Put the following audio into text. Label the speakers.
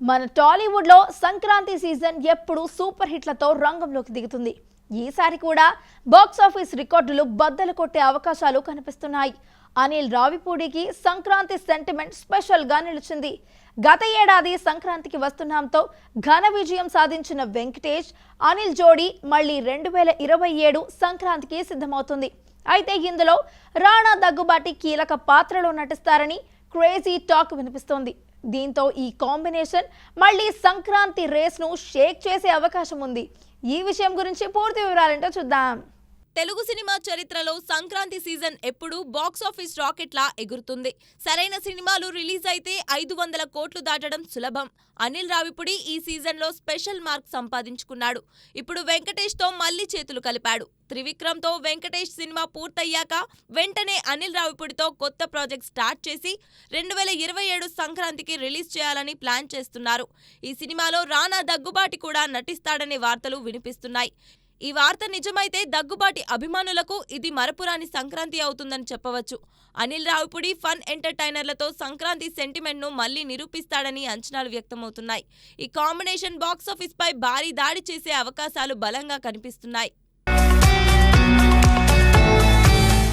Speaker 1: మన టాలీవుడ్లో సంక్రాంతి సీజన్ ఎప్పుడు సూపర్ హిట్లతో రంగంలోకి దిగుతుంది. ఈసారి కూడా బాక్స్ ఆఫీస్ రికార్డులు బద్దలు కొట్టే అవకాశాలు కనిపిస్తున్నాయి. అనిల్ రావిపూడికి సంక్రాంతి సెంటిమెంట్ స్పెషల్గా నిలిచింది. గత ఏడాది సంక్రాంతికి వస్తున్నాంతో ఘన విజయం సాధించిన వెంకటేష్, అనిల్ జోడీ మళ్ళీ 2027 సంక్రాంతికి సిద్ధమవుతుంది. అయితే ఇందులో రాణా దగ్గుబాటి కీలక పాత్రలో నటిస్తారని క్రేజీ టాక్ వినిపిస్తోంది. దీంతో ఈ కాంబినేషన్ మళ్ళీ సంక్రాంతి రేస్ను షేక్ చేసే అవకాశం ఉంది. ఈ విషయం గురించి పూర్తి వివరాలేంటో చూద్దాం.
Speaker 2: తెలుగు సినిమా చరిత్రలో సంక్రాంతి సీజన్ ఎప్పుడు బాక్సాఫీస్ రాకెట్లా ఎగురుతుంది. సరైన సినిమాలు రిలీజ్ అయితే 500 కోట్లు దాటడం సులభం. అనిల్ రావిపూడి ఈ సీజన్లో స్పెషల్ మార్క్ సంపాదించుకున్నాడు. ఇప్పుడు వెంకటేష్తో మళ్లీ చేతులు కలిపాడు. త్రివిక్రమ్తో వెంకటేష్ సినిమా పూర్తయ్యాక వెంటనే అనిల్ రావిపూడితో కొత్త ప్రాజెక్ట్ స్టార్ట్ చేసి 2027 సంక్రాంతికి రిలీజ్ చేయాలని ప్లాన్ చేస్తున్నారు. ఈ సినిమాలో రానా దగ్గుబాటి కూడా నటిస్తాడనే వార్తలు వినిపిస్తున్నాయి. ఈ వార్త నిజమైతే దగ్గుబాటి అభిమానులకు ఇది మరపురాని సంక్రాంతి అవుతుందని చెప్పవచ్చు. అనిల్ రావిపూడి ఫన్ ఎంటర్టైనర్లతో సంక్రాంతి సెంటిమెంట్ను మళ్లీ నిరూపిస్తాడని అంచనాలు వ్యక్తమవుతున్నాయి. ఈ కాంబినేషన్ బాక్సాఫీస్ పై భారీ దాడి చేసే అవకాశాలు బలంగా కనిపిస్తున్నాయి.